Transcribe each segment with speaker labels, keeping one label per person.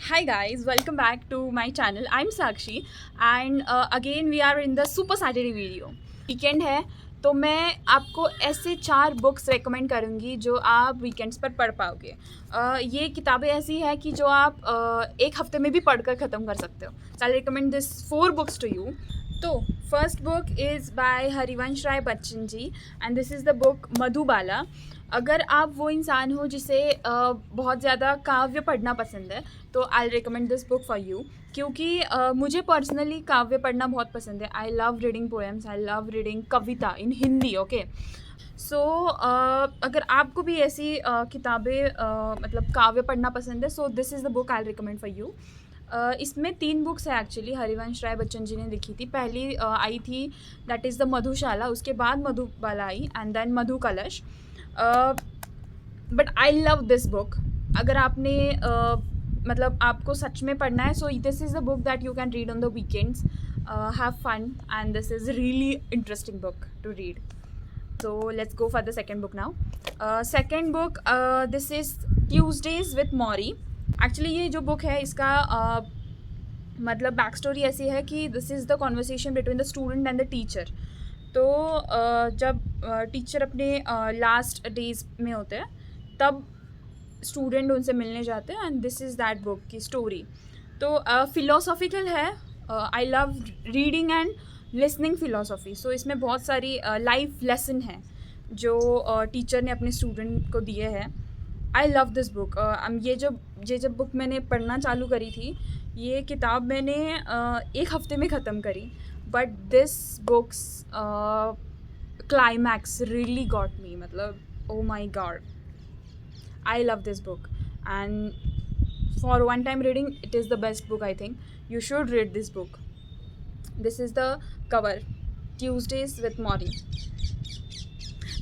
Speaker 1: Hi guys, welcome back to my channel. I'm Sakshi and again we are in the Super Saturday video. Weekend है तो मैं आपको ऐसे 4 books recommend करूँगी जो आप वीकेंड्स पर पढ़ पाओगे। ये किताबें ऐसी हैं कि जो आप एक हफ्ते में भी पढ़कर ख़त्म कर सकते हो। So I recommend this 4 books to you. तो first book is by Harivansh Rai Bachchan ji and this is the book Madhubala. अगर आप वो इंसान हो जिसे बहुत ज़्यादा काव्य पढ़ना पसंद है तो I recommend this book for you, क्योंकि मुझे पर्सनली काव्य पढ़ना बहुत पसंद है। I love reading poems, I love reading kavita in Hindi. Okay, so अगर आपको भी ऐसी किताबें मतलब काव्य पढ़ना पसंद है, so this is the book I recommend for you. इसमें 3 बुक्स है एक्चुअली, हरिवंश राय बच्चन जी ने लिखी थी। पहली आई थी दैट इज़ द मधुशाला, उसके बाद Madhubala I and then Madhu Kalash. But I love this book. अगर आपने मतलब आपको सच में पढ़ना है, so this is the book that you can read on the weekends, have fun and this is really interesting book to read. So let's go for the second book now. Second book, this is Tuesdays with Maury. Actually ये जो book है इसका मतलब back story ऐसी है कि this is the conversation between the student and the teacher. तो जब टीचर अपने लास्ट डेज में होते हैं तब स्टूडेंट उनसे मिलने जाते हैं and this is that book की स्टोरी। तो फिलोसॉफिकल है। I love reading and listening philosophy. So इसमें बहुत सारी लाइफ लेसन हैं जो टीचर ने अपने स्टूडेंट को दिए हैं। आई लव दिस बुक। ये जब बुक मैंने पढ़ना चालू करी थी, ये किताब मैंने एक हफ्ते में ख़त्म करी, but this books climax really got me. मतलब oh my God, I love this book and for one time reading it is the best book. I think you should read this book. This is the cover, Tuesdays with Maury.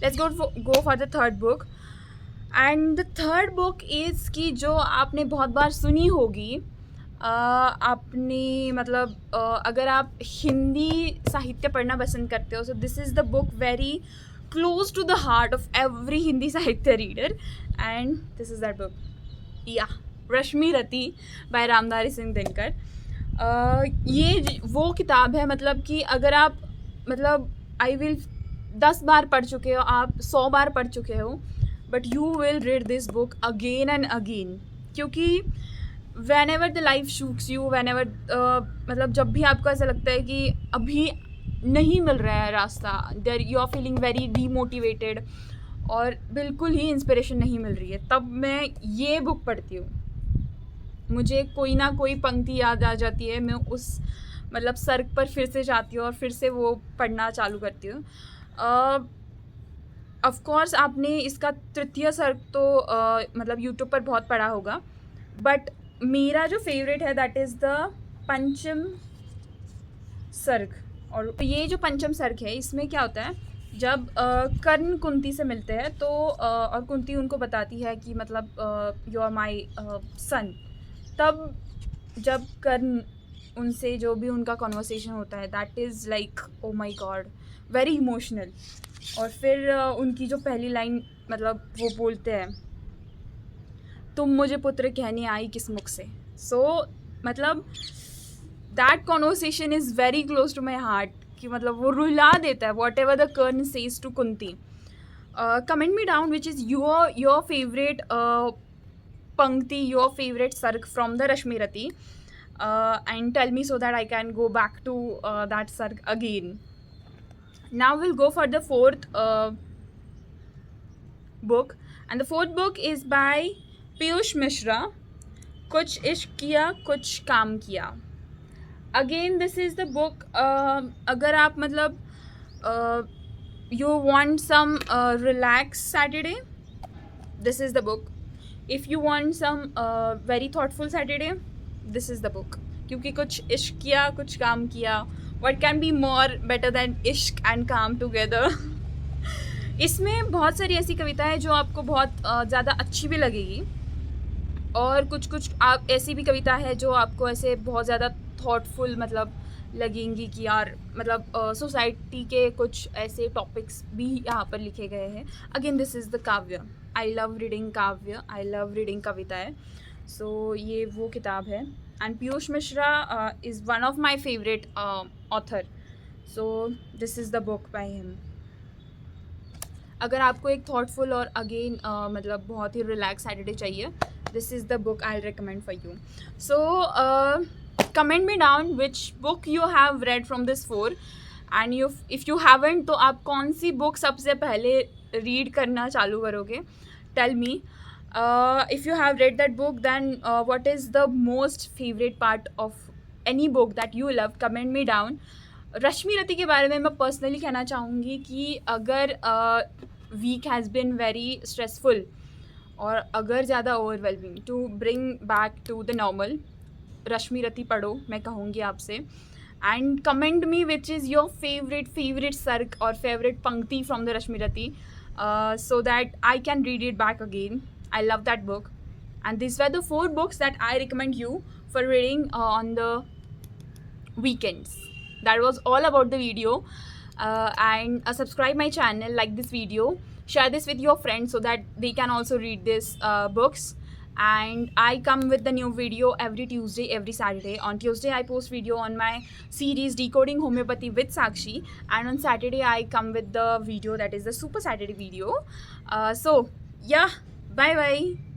Speaker 1: Let's go for the third book. And the third book is कि जो आपने बहुत बार सुनी होगी। आपने मतलब अगर आप हिंदी साहित्य पढ़ना पसंद करते हो, so this is the book very close to the heart of every Hindi साहित्य reader and this is that book. Yeah, Rashmi Rati by Ramdhari Singh Dinkar. ये वो किताब है मतलब कि अगर आप मतलब आई विल 10 बार पढ़ चुके हो, आप 100 बार पढ़ चुके हो, but you will read this book again and again. क्योंकि whenever the life shoots you, whenever मतलब जब भी आपको ऐसा लगता है कि अभी नहीं मिल रहा है रास्ता, there you are feeling very demotivated और बिल्कुल ही इंस्पिरेशन नहीं मिल रही है, तब मैं ये बुक पढ़ती हूँ। मुझे कोई ना कोई पंक्ति याद आ जाती है, मैं उस मतलब सर्ग पर फिर से जाती हूँ और फिर से वो पढ़ना चालू करती हूँ। ऑफ कोर्स आपने इसका तृतीय सर्ग तो मतलब यूट्यूब पर बहुत पढ़ा होगा, बट मेरा जो फेवरेट है दैट इज़ द पंचम सर्ग। और ये जो पंचम सर्ग है, इसमें क्या होता है, जब कर्ण कुंती से मिलते हैं तो और कुंती उनको बताती है कि मतलब यू आर माई सन, तब जब कर्ण उनसे जो भी उनका कॉन्वर्सेशन होता है that is like oh my God, very emotional. और फिर उनकी जो पहली लाइन मतलब वो बोलते हैं, तुम मुझे पुत्र कहने आई किस मुख से। सो मतलब that conversation is very close to my heart कि मतलब वो रुला देता है whatever the Karna says to Kunti. Comment me down which is your favourite पंक्ति, your favorite sarg from the Rashmi Rati, and tell me so that I can go back to that sarg again. Now we'll go for the fourth book, and the fourth book is by Piyush Mishra, कुछ इश्क किया कुछ काम किया। Again this is the book, अगर आप मतलब you want some relaxed Saturday, this is the book. If you want some very thoughtful Saturday, this is the book. क्योंकि कुछ इश्क किया कुछ काम किया, what can be more better than इश्क and काम together. इसमें बहुत सारी ऐसी कविताएं जो आपको बहुत ज़्यादा अच्छी भी लगेगी, और कुछ आप ऐसी भी कविता है जो आपको ऐसे बहुत ज़्यादा थॉटफुल मतलब लगेंगी कि यार मतलब सोसाइटी के कुछ ऐसे टॉपिक्स भी यहाँ पर लिखे गए हैं। अगेन दिस इज़ द काव्य। आई लव रीडिंग काव्य, आई लव रीडिंग कविताएँ। सो ये वो किताब है and Piyush Mishra is one of my favourite author. So this is the book by him. अगर आपको एक थॉटफुल और अगेन मतलब बहुत ही रिलैक्स सैटरडे चाहिए, this is the book I recommend for you. So comment me down which book you have read from this four and you if you haven't तो आप कौन सी बुक सबसे पहले रीड करना चालू करोगे. Tell me. If you have read that book, then what is the most favorite part of any book that you love? Comment me down. Rashmi Rathi के बारे में मैं पर्सनली कहना चाहूँगी कि अगर week has been very stressful और अगर ज़्यादा overwhelming, to bring back to the normal, Rashmi Rathi पढ़ो मैं कहूँगी आपसे. And comment me which is your favourite सर्क और फेवरेट पंक्ति from the Rashmi Rathi, so that I can read it back again. I love that book. And these were the 4 books that I recommend you for reading on the weekends. That was all about the video. And subscribe my channel, like this video, share this with your friends so that they can also read these books. And I come with the new video every Tuesday, every Saturday. On Tuesday I post video on my series Decoding Homeopathy with Sakshi, and on Saturday I come with the video that is the Super Saturday video. So yeah, bye bye.